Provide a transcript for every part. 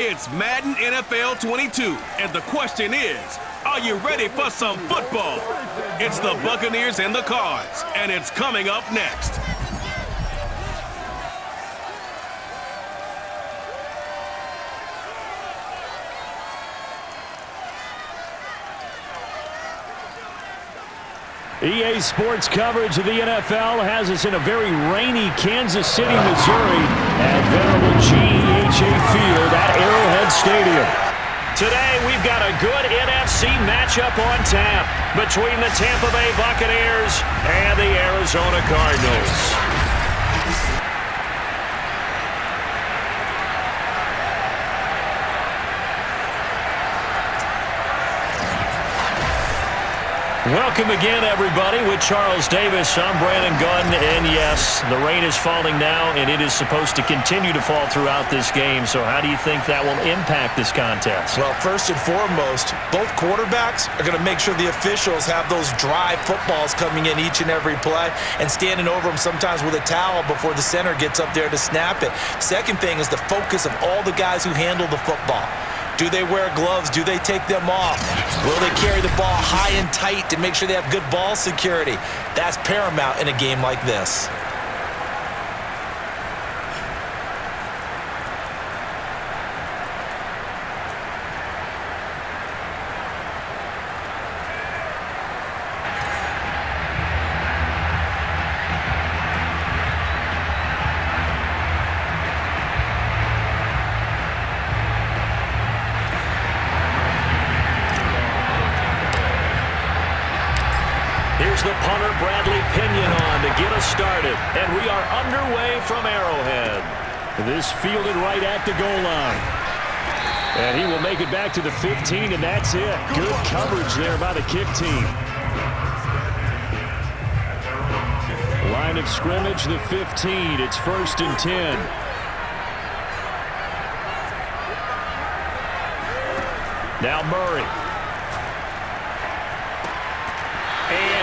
It's Madden NFL 22, and the question is, are you ready for some football? It's the Buccaneers and the Cards, and it's coming up next. EA Sports coverage of the NFL has us in a very rainy Kansas City, Missouri at venerable GEHA Field at Arrowhead Stadium. Today, we've got a good NFC matchup on tap between the Tampa Bay Buccaneers and the Arizona Cardinals. Welcome again, everybody. With Charles Davis, I'm Brandon Gunn, and yes, the rain is falling now, and it is supposed to continue to fall throughout this game. So how do you think that will impact this contest? Well, first and foremost, both quarterbacks are going to make sure the officials have those dry footballs coming in each and every play and standing over them sometimes with a towel before the center gets up there to snap it. Second thing is the focus of all the guys who handle the football. Do they wear gloves? Do they take them off? Will they carry the ball high and tight to make sure they have good ball security? That's paramount in a game like this. Here's the punter, Bradley Pinion, on to get us started. And we are underway from Arrowhead. This fielded right at the goal line. And he will make it back to the 15, and that's it. Good coverage there by the kick team. Line of scrimmage, the 15. It's 1st and 10. Now Murray.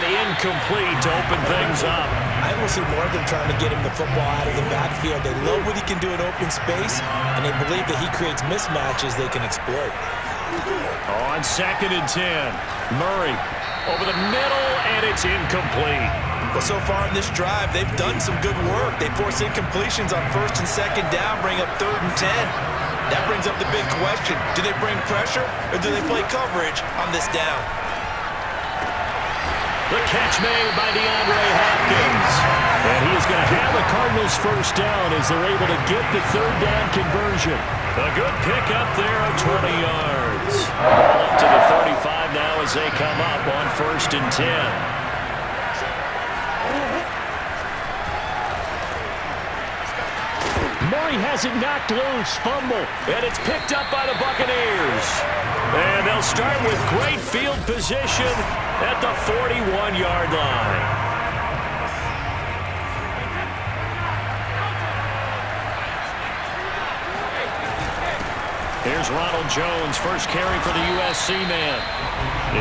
Incomplete to open things up. I will see more of them trying to get him the football out of the backfield. They love what he can do in open space, and they believe that he creates mismatches they can exploit. On 2nd and 10, Murray over the middle, and it's incomplete. Well, so far in this drive, they've done some good work. They force incompletions on 1st and 2nd down, bring up 3rd and 10. That brings up the big question. Do they bring pressure, or do they play coverage on this down? The catch made by DeAndre Hopkins. And he is going to have the Cardinals first down as they're able to get the 3rd down conversion. A good pickup there of 20 yards. Ball up to the 35 now as they come up on 1st and 10. Murray has it knocked loose. Fumble. And it's picked up by the Buccaneers. And they'll start with great field position at the 41-yard line. Here's Ronald Jones, first carry for the USC man.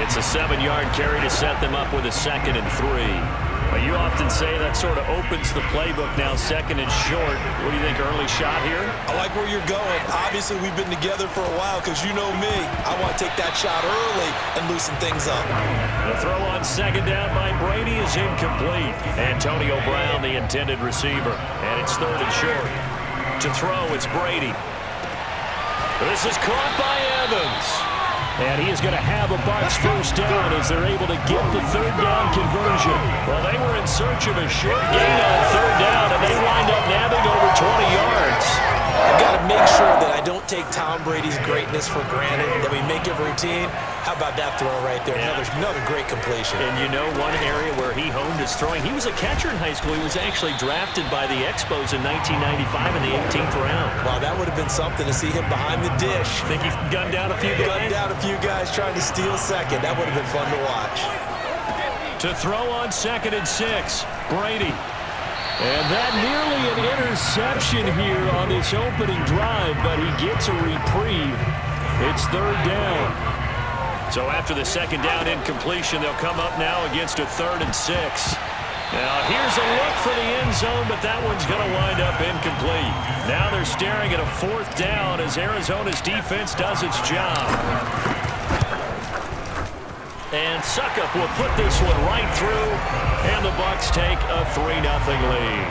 It's a 7-yard carry to set them up with a 2nd and 3. You often say that sort of opens the playbook now, 2nd and short. What do you think, early shot here? I like where you're going. Obviously, we've been together for a while because you know me. I want to take that shot early and loosen things up. The throw on 2nd down by Brady is incomplete. Antonio Brown, the intended receiver. And it's 3rd and short. To throw, it's Brady. This is caught by Evans. And he is going to have a Bucs first down as they're able to get the 3rd down conversion. Well, they were in search of a short gain on 3rd down, and they wind up nabbing over 20 yards. I've got to make sure that I don't take Tom Brady's greatness for granted, that we make it routine. How about that throw right there? Yeah. Another great completion. And you know one area where he honed his throwing, he was a catcher in high school. He was actually drafted by the Expos in 1995 in the 18th round. Wow, that would have been something to see him behind the dish. Think he gunned down a few guys? Gunned down a few guys trying to steal 2nd. That would have been fun to watch. To throw on 2nd and 6, Brady. And that nearly an interception here on this opening drive, but he gets a reprieve. It's 3rd down. So after the 2nd down incompletion, they'll come up now against a 3rd and 6. Now here's a look for the end zone, but that one's going to wind up incomplete. Now they're staring at a 4th down as Arizona's defense does its job. And Suckup will put this one right through, and the Bucs take a 3-0 lead.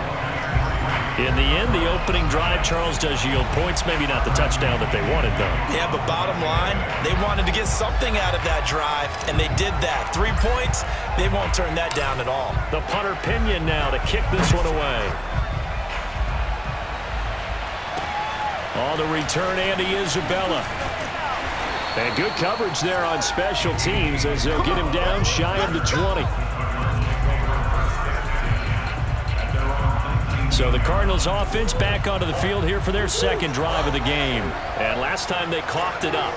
In the end, the opening drive, Charles, does yield points. Maybe not the touchdown that they wanted, though. Yeah, but bottom line, they wanted to get something out of that drive, and they did that. 3 points, they won't turn that down at all. The punter Pinion now to kick this one away. On the return, Andy Isabella. And good coverage there on special teams as they'll get him down shy of the 20. So the Cardinals offense back onto the field here for their 2nd drive of the game. And last time they coughed it up,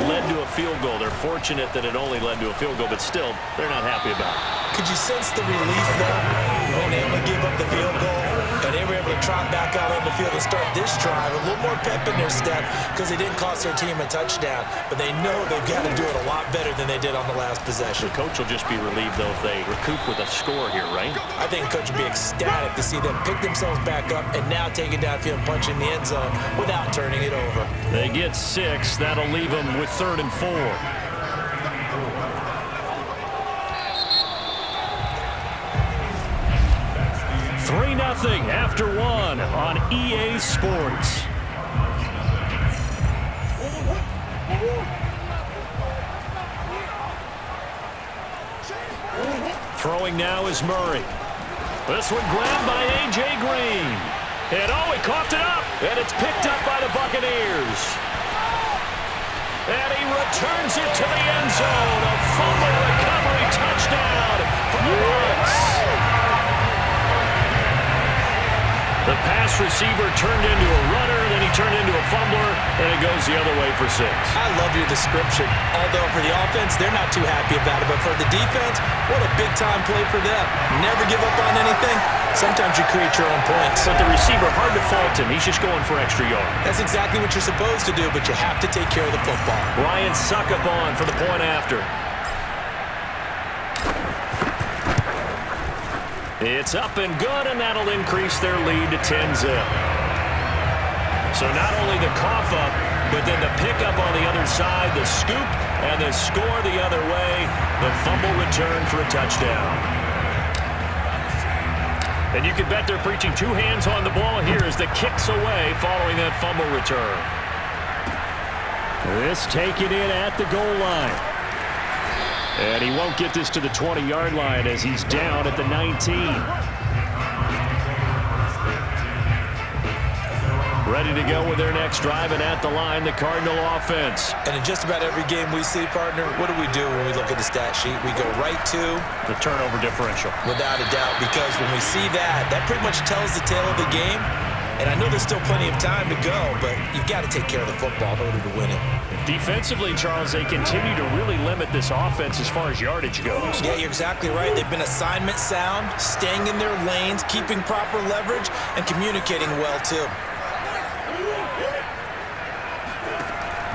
led to a field goal. They're fortunate that it only led to a field goal, but still, they're not happy about it. Could you sense the relief, though, when they only gave up the field goal? And they were able to trot back out on the field and start this drive. A little more pep in their step because they didn't cost their team a touchdown. But they know they've got to do it a lot better than they did on the last possession. The coach will just be relieved, though, if they recoup with a score here, right? I think the coach will be ecstatic to see them pick themselves back up and now take it downfield and punch in the end zone without turning it over. They get 6. That'll leave them with 3rd and 4. 3-0 after 1 on EA Sports. Throwing now is Murray. This one grabbed by A.J. Green. And oh, he coughed it up. And it's picked up by the Buccaneers. And he returns it to the end zone. A fumble recovery touchdown for the Bucs. The pass receiver turned into a runner, then he turned into a fumbler, and it goes the other way for 6. I love your description. Although for the offense, they're not too happy about it. But for the defense, what a big-time play for them. Never give up on anything. Sometimes you create your own points. But the receiver, hard to fault him. He's just going for extra yard. That's exactly what you're supposed to do, but you have to take care of the football. Ryan Suckup on for the point after. It's up and good, and that'll increase their lead to 10-zip. So not only the cough up, but then the pickup on the other side, the scoop, and the score the other way, the fumble return for a touchdown. And you can bet they're preaching 2 hands on the ball here as the kick's away following that fumble return. This taken in at the goal line. And he won't get this to the 20-yard line as he's down at the 19. Ready to go with their next drive, and at the line, the Cardinal offense. And in just about every game we see, partner, what do when we look at the stat sheet? We go right to the turnover differential. Without a doubt, because when we see that, that pretty much tells the tale of the game. And I know there's still plenty of time to go, but you've got to take care of the football in order to win it. Defensively, Charles, they continue to really limit this offense as far as yardage goes. Yeah, you're exactly right. They've been assignment sound, staying in their lanes, keeping proper leverage, and communicating well, too.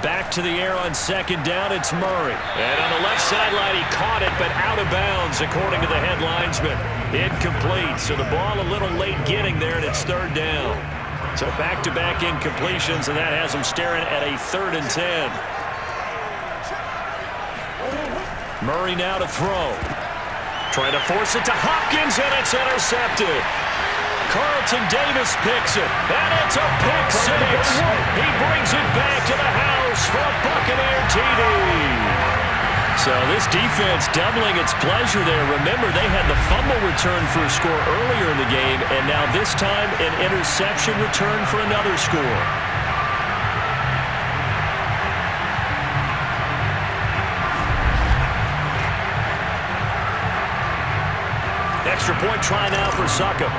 Back to the air on 2nd down, it's Murray. And on the left sideline, he caught it, but out of bounds, according to the head linesman. Incomplete, so the ball a little late getting there, and it's 3rd down. So back-to-back incompletions, and that has them staring at a 3rd and 10. Murray now to throw. Trying to force it to Hopkins, and it's intercepted. Carlton Davis picks it, and it's a pick 6. He brings it back to the house for a Buccaneer TD. So this defense doubling its pleasure there. Remember, they had the fumble return for a score earlier in the game, and now this time an interception return for another score. Extra point try now for Suckup.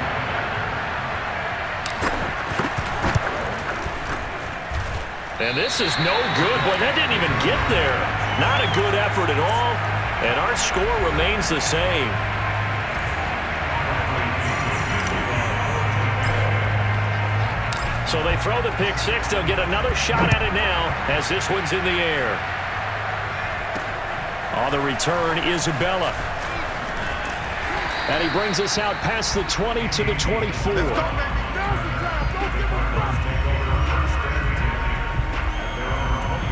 And this is no good. Boy, that didn't even get there. Not a good effort at all. And our score remains the same. So they throw the pick 6. They'll get another shot at it now as this one's in the air. On the return, Isabella. And he brings us out past the 20 to the 24.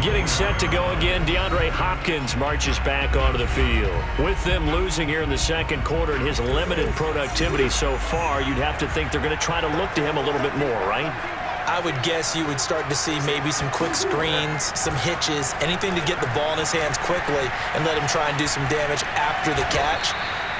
Getting set to go again, DeAndre Hopkins marches back onto the field. With them losing here in the second quarter and his limited productivity so far, you'd have to think they're going to try to look to him a little bit more, right? I would guess you would start to see maybe some quick screens, some hitches, anything to get the ball in his hands quickly and let him try and do some damage after the catch.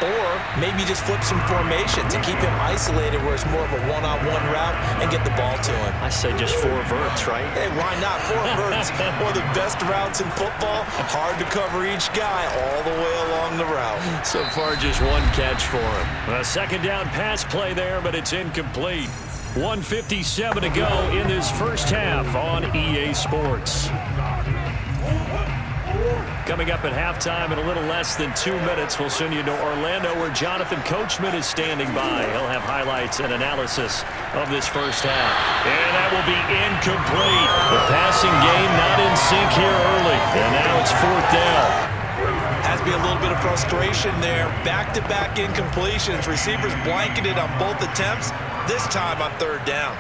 Or maybe just flip some formation to keep him isolated where it's more of a one-on-one route and get the ball to him. I say just 4 verts, right? Hey, why not? 4 verts, one of the best routes in football. Hard to cover each guy all the way along the route. So far, just 1 catch for him. A second down pass play there, but it's incomplete. 1:57 to go in this first half on EA Sports. Coming up at halftime in a little less than 2 minutes, we'll send you to Orlando where Jonathan Coachman is standing by. He'll have highlights and analysis of this first half. And that will be incomplete. The passing game not in sync here early. And now it's 4th down. Has to be a little bit of frustration there. Back-to-back incompletions. Receivers blanketed on both attempts, this time on 3rd down.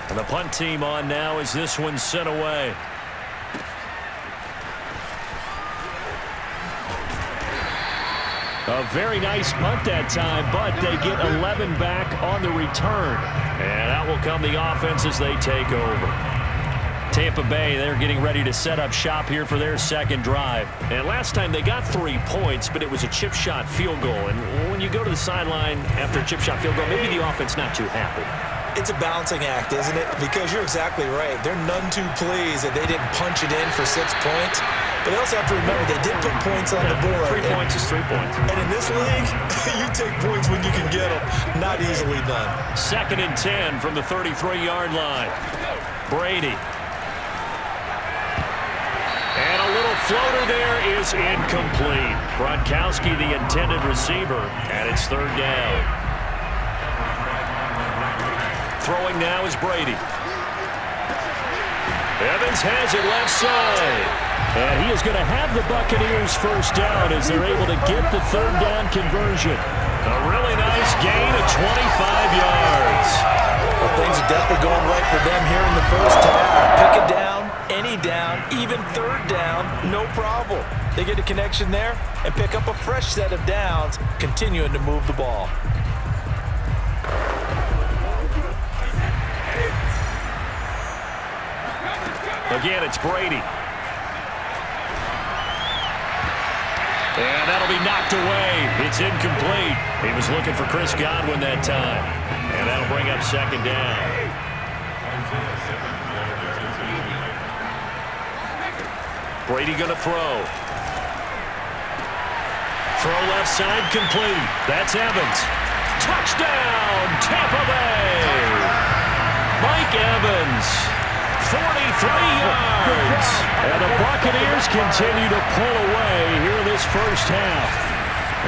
And the punt team on now as this one's sent away. A very nice punt that time, but they get 11 back on the return. And out will come the offense as they take over. Tampa Bay, they're getting ready to set up shop here for their second drive. And last time they got 3 points, but it was a chip shot field goal. And when you go to the sideline after a chip shot field goal, maybe the offense not too happy. It's a balancing act, isn't it? Because you're exactly right. They're none too pleased that they didn't punch it in for 6 points. But they also have to remember they did put points on the board. 3 points is 3 points. And in this league, you take points when you can get them. Not easily done. 2nd and 10 from the 33-yard line. Brady. And a little floater there is incomplete. Gronkowski, the intended receiver, and it's 3rd down. Throwing now is Brady. Evans has it left side. And he is going to have the Buccaneers first down as they're able to get the 3rd down conversion. A really nice gain of 25 yards. Well, things are definitely going right for them here in the first half. Pick a down, any down, even 3rd down, no problem. They get a connection there and pick up a fresh set of downs, continuing to move the ball. Again, it's Brady. And that'll be knocked away. It's incomplete. He was looking for Chris Godwin that time. And that'll bring up 2nd down. Brady going to throw. Throw left side complete. That's Evans. Touchdown, Tampa Bay. Mike Evans. 43 yards. And the Buccaneers continue to pull away here in this first half.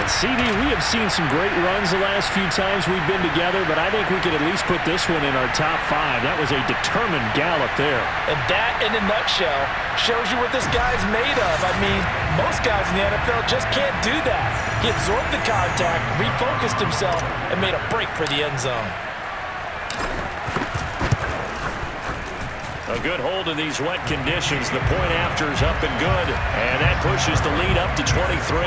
And CD, we have seen some great runs the last few times we've been together, but I think we could at least put this one in our top 5. That was a determined gallop there. And that, in a nutshell, shows you what this guy's made of. I mean, most guys in the NFL just can't do that. He absorbed the contact, refocused himself, and made a break for the end zone. A good hold in these wet conditions. The point after is up and good. And that pushes the lead up to 23.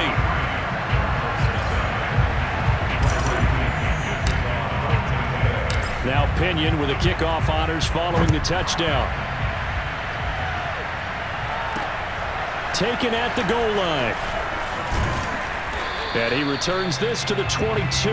Now Pinion with the kickoff honors following the touchdown. Taken at the goal line. And he returns this to the 22.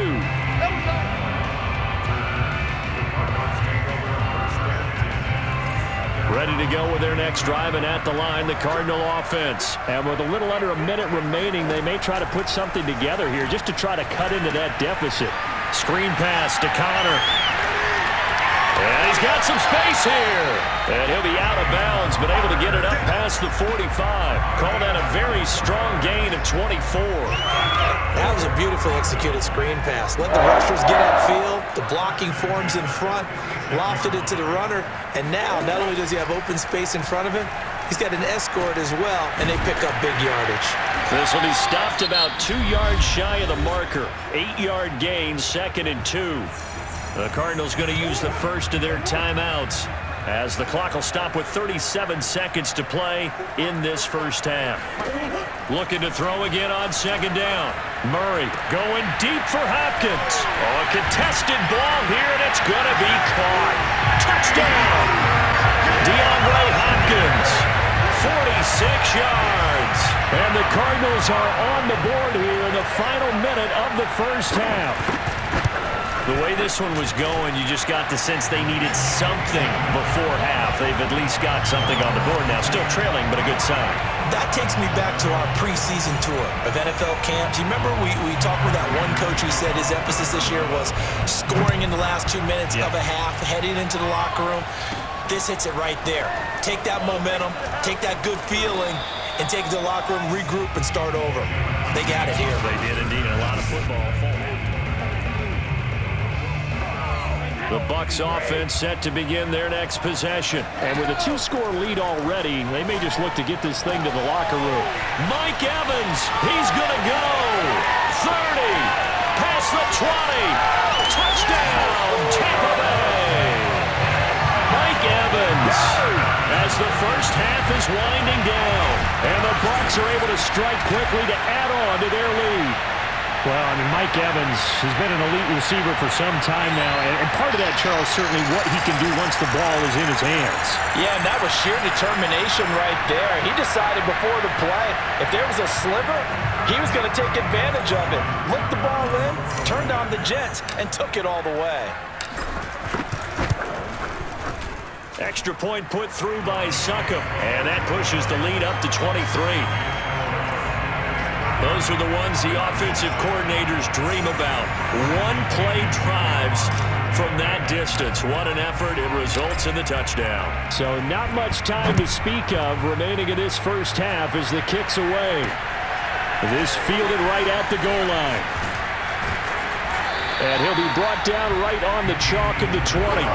Ready to go with their next drive, and at the line, the Cardinal offense. And with a little under a minute remaining, they may try to put something together here just to try to cut into that deficit. Screen pass to Connor. And he's got some space here. And he'll be out of bounds, but able to get it up past the 45. Call that a very strong gain of 24. That was a beautifully executed screen pass. Let the rushers get upfield. The blocking forms in front. Lofted it to the runner. And now, not only does he have open space in front of him, he's got an escort as well, and they pick up big yardage. This will be stopped about 2 yards shy of the marker. 8-yard gain, 2nd and 2. The Cardinals going to use the first of their timeouts as the clock will stop with 37 seconds to play in this first half. Looking to throw again on 2nd down. Murray going deep for Hopkins. Oh, a contested ball here, and it's going to be caught. Touchdown! DeAndre Hopkins. 46 yards. And the Cardinals are on the board here in the final minute of the first half. The way this one was going, you just got the sense they needed something before half. They've at least got something on the board now. Still trailing, but a good sign. That takes me back to our preseason tour of NFL camps. You remember we talked with that one coach who said his emphasis this year was scoring in the last 2 minutes of a half, heading into the locker room. This hits it right there. Take that momentum, take that good feeling, and take it to the locker room, regroup, and start over. They got it here. They did indeed. A lot of football. The Bucs offense set to begin their next possession. And with a 2-score lead already, they may just look to get this thing to the locker room. Mike Evans, he's going to go. 30, past the 20. Touchdown, Tampa Bay. Mike Evans, as the first half is winding down. And the Bucs are able to strike quickly to add on to their lead. Well, I mean, Mike Evans has been an elite receiver for some time now, and part of that, Charles, certainly what he can do once the ball is in his hands. Yeah, and that was sheer determination right there. He decided before the play, if there was a sliver, he was going to take advantage of it. Looked the ball in, turned on the jets, and took it all the way. Extra point put through by Succop, and that pushes the lead up to 23. Those are the ones the offensive coordinators dream about. One-play drives from that distance. What an effort. It results in the touchdown. So not much time to speak of remaining in this first half as the kick's away. This fielded right at the goal line. And he'll be brought down right on the chalk of the 20.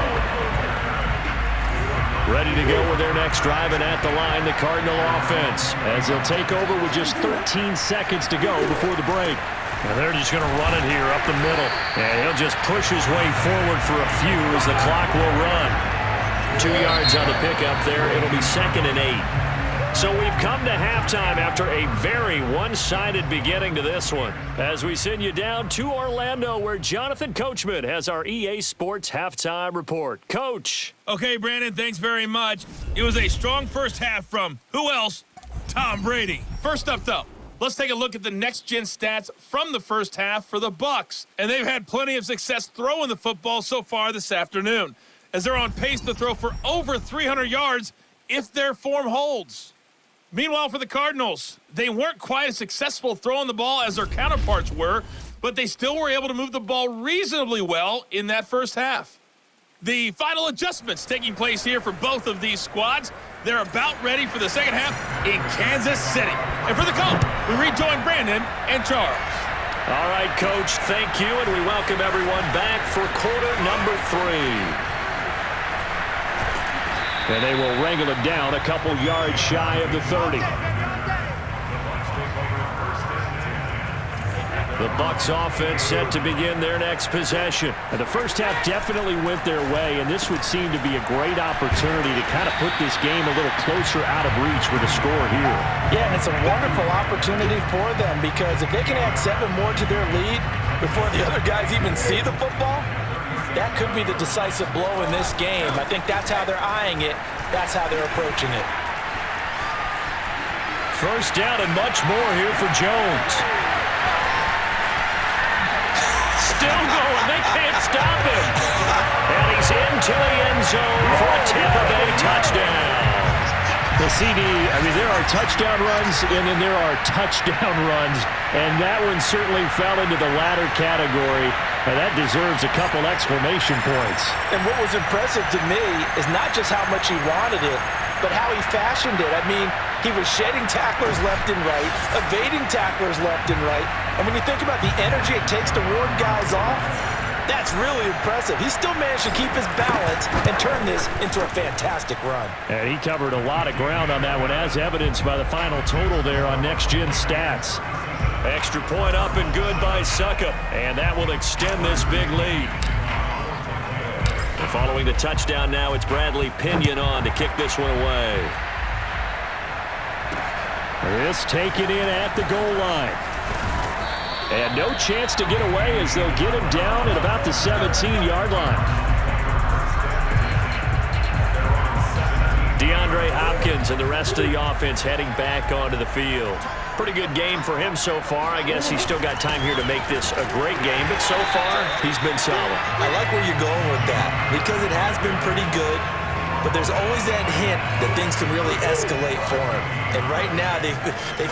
Ready to go with their next drive, and at the line, the Cardinal offense, as they'll take over with just 13 seconds to go before the break. And they're just going to run it here up the middle. And he'll just push his way forward for a few as the clock will run. 2 yards on the pickup there. It'll be 2nd and 8. So we've come to halftime after a very one-sided beginning to this one, as we send you down to Orlando, where Jonathan Coachman has our EA Sports halftime report. Coach. Okay, Brandon, thanks very much. It was a strong first half from who else? Tom Brady. First up, though, let's take a look at the next-gen stats from the first half for the Bucs. And they've had plenty of success throwing the football so far this afternoon, as they're on pace to throw for over 300 yards if their form holds. Meanwhile, for the Cardinals, they weren't quite as successful throwing the ball as their counterparts were, but they still were able to move the ball reasonably well in that first half. The final adjustments taking place here for both of these squads. They're about ready for the second half in Kansas City. And for the coach, we rejoin Brandon and Charles. All right, Coach, thank you, and we welcome everyone back for quarter number 3. And they will wrangle it down a couple yards shy of the 30. The Bucs offense set to begin their next possession. And the first half definitely went their way, and this would seem to be a great opportunity to kind of put this game a little closer out of reach with a score here. Yeah, and it's a wonderful opportunity for them, because if they can add 7 more to their lead before the other guys even see the football, that could be the decisive blow in this game. I think that's how they're eyeing it. That's how they're approaching it. First down and much more here for Jones. Still going. They can't stop him. And he's into the end zone for a Tampa Bay touchdown. The CD, I mean, there are touchdown runs, and then there are touchdown runs, and that one certainly fell into the latter category, and that deserves a couple exclamation points. And what was impressive to me is not just how much he wanted it, but how he fashioned it. I mean, he was shedding tacklers left and right, evading tacklers left and right, and when you think about the energy it takes to ward guys off, That's really impressive. He still managed to keep his balance and turn this into a fantastic run. And he covered a lot of ground on that one, as evidenced by the final total there on next-gen stats. Extra point up and good by Suckup, and that will extend this big lead. And following the touchdown now, it's Bradley Pinion on to kick this one away. This taken in at the goal line. And no chance to get away as they'll get him down at about the 17-yard line. DeAndre Hopkins and the rest of the offense heading back onto the field. Pretty good game for him so far. I guess he's still got time here to make this a great game, but so far, he's been solid. I like where you're going with that because it has been pretty good, but there's always that hint that things can really escalate for him. And right now, they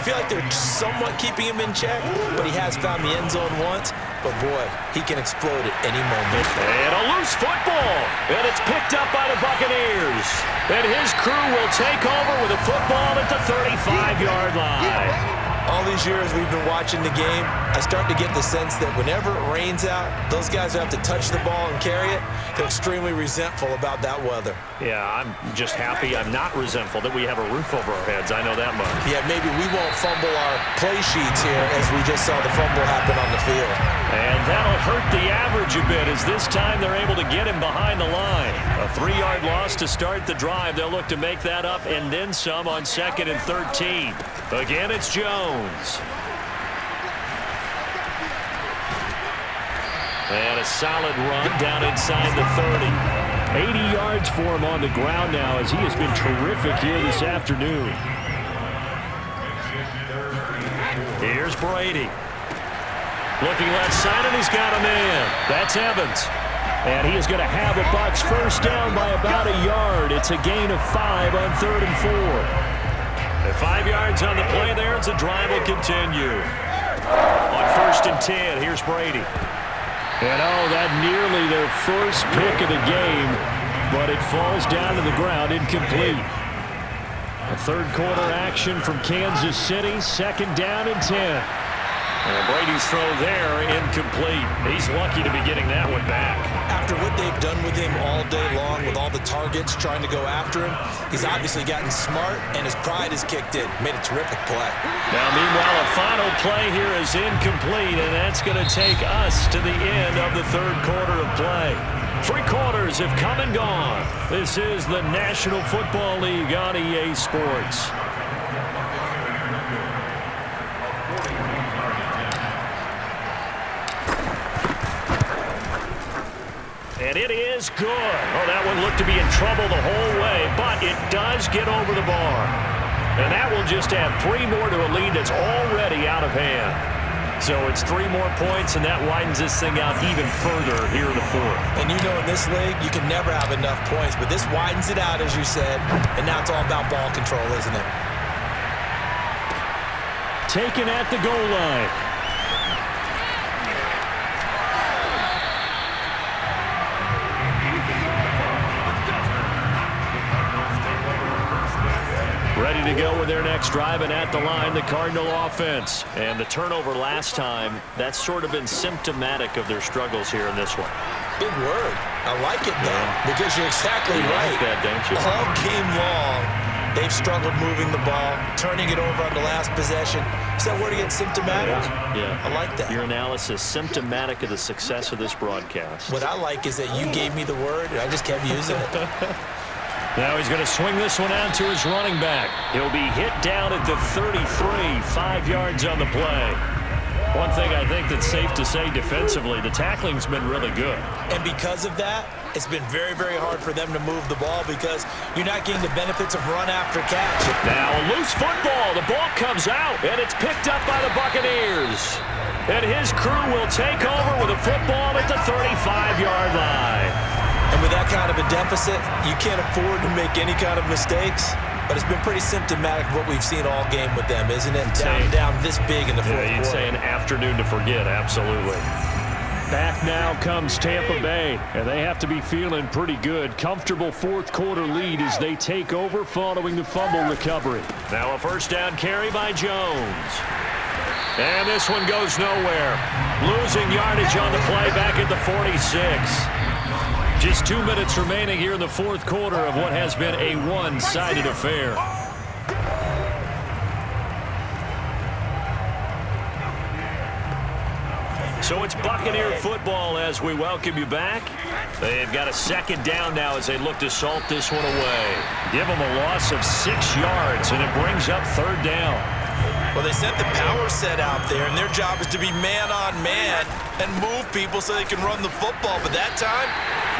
feel like they're somewhat keeping him in check, but he has found the end zone once. But, boy, he can explode at any moment. And a loose football. And it's picked up by the Buccaneers. And his crew will take over with a football at the 35-yard line. All these years we've been watching the game, I start to get the sense that whenever it rains out, those guys who have to touch the ball and carry it, they're extremely resentful about that weather. Yeah, I'm just happy I'm not resentful that we have a roof over our heads. I know that much. Yeah, maybe we won't fumble our play sheets here as we just saw the fumble happen on the field. And that'll hurt the average a bit as this time they're able to get him behind the line. A 3-yard loss to start the drive. They'll look to make that up and then some on 2nd and 13. Again, it's Jones. And a solid run down inside the 30. 80 yards for him on the ground now as he has been terrific here this afternoon. Here's Brady. Looking left side, and he's got him in. That's Evans. And he is going to have a Bucs first down by about a yard. It's a gain of 5 on 3rd and 4. And 5 yards on the play there as the drive will continue. On 1st and 10, here's Brady. And that nearly their first pick of the game, but it falls down to the ground incomplete. A 3rd quarter action from Kansas City, 2nd down and 10. And Brady's throw there, incomplete. He's lucky to be getting that one back. After what they've done with him all day long with all the targets trying to go after him, he's obviously gotten smart and his pride has kicked in. Made a terrific play. Now, meanwhile, a final play here is incomplete, and that's going to take us to the end of the 3rd quarter of play. 3 quarters have come and gone. This is the National Football League on EA Sports. And it is good. Oh, that one looked to be in trouble the whole way, but it does get over the bar. And that will just add 3 more to a lead that's already out of hand. So it's 3 more points, and that widens this thing out even further here in the 4th. And you know in this league, you can never have enough points, but this widens it out, as you said, and now it's all about ball control, isn't it? Taken at the goal line. Ready to go with their next drive, and at the line, the Cardinal offense. And the turnover last time, that's sort of been symptomatic of their struggles here in this one. Big word. I like it, though, because you're exactly right. Like that, don't you? All game long, they've struggled moving the ball, turning it over on the last possession. Is that word again, symptomatic? Yeah. I like that. Your analysis, symptomatic of the success of this broadcast. What I like is that you gave me the word, and I just kept using it. Now he's going to swing this one out to his running back. He'll be hit down at the 33, 5 yards on the play. One thing I think that's safe to say defensively, the tackling's been really good. And because of that, it's been very, very hard for them to move the ball because you're not getting the benefits of run after catch. Now a loose football. The ball comes out, and it's picked up by the Buccaneers. And his crew will take over with a football at the 35-yard line. And with that kind of a deficit, you can't afford to make any kind of mistakes. But it's been pretty symptomatic of what we've seen all game with them, isn't it? Down this big in the 4th quarter. You'd say an afternoon to forget, absolutely. Back now comes Tampa Bay, and they have to be feeling pretty good. Comfortable 4th quarter lead as they take over following the fumble recovery. Now a 1st down carry by Jones. And this one goes nowhere. Losing yardage on the play back at the 46. Just 2 minutes remaining here in the fourth quarter of what has been a one-sided affair. So it's Buccaneer football as we welcome you back. They've got a second down now as they look to salt this one away. Give them a loss of 6 yards, and it brings up third down. Well, they sent the power set out there, and their job is to be man-on-man and move people so they can run the football. But that time,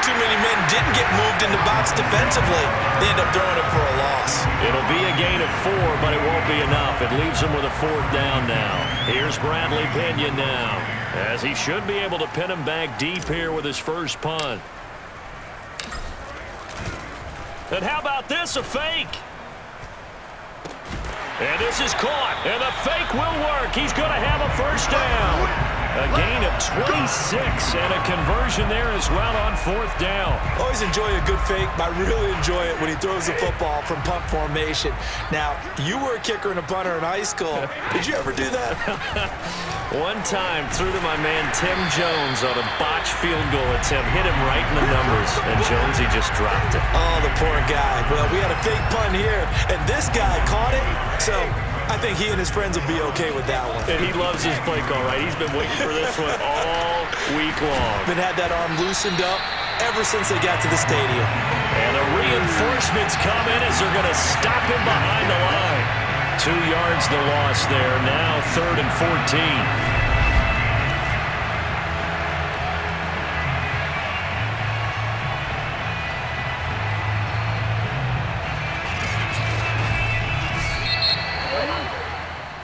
too many men didn't get moved in the box defensively. They end up throwing it for a loss. It'll be a gain of 4, but it won't be enough. It leaves them with a fourth down now. Here's Bradley Pinion now, as he should be able to pin him back deep here with his first punt. And how about this, a fake? And this is caught, and the fake will work. He's going to have a first down. A gain of 26 and a conversion there as well on fourth down. Always enjoy a good fake, but I really enjoy it when he throws the football from punt formation. Now, you were a kicker and a punter in high school. Did you ever do that? One time, threw to my man Tim Jones on a botched field goal attempt. Hit him right in the numbers, and Jonesy just dropped it. Oh, the poor guy. Well, we had a fake punt here, and this guy caught it, so I think he and his friends will be okay with that one. And he loves his play call, right? He's been waiting for this one all week long. Been had that arm loosened up ever since they got to the stadium. And the reinforcements come in as they're going to stop him behind the line. 2 yards the loss there. Now 3rd and 14.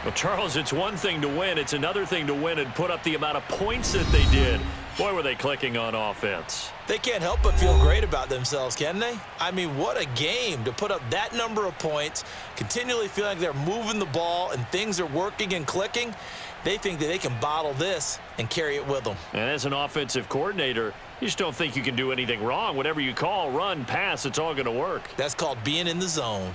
Well, Charles, it's one thing to win. It's another thing to win and put up the amount of points that they did. Boy, were they clicking on offense. They can't help but feel great about themselves, can they? I mean, what a game to put up that number of points, continually feeling like they're moving the ball and things are working and clicking. They think that they can bottle this and carry it with them. And as an offensive coordinator, you just don't think you can do anything wrong. Whatever you call, run, pass, it's all going to work. That's called being in the zone.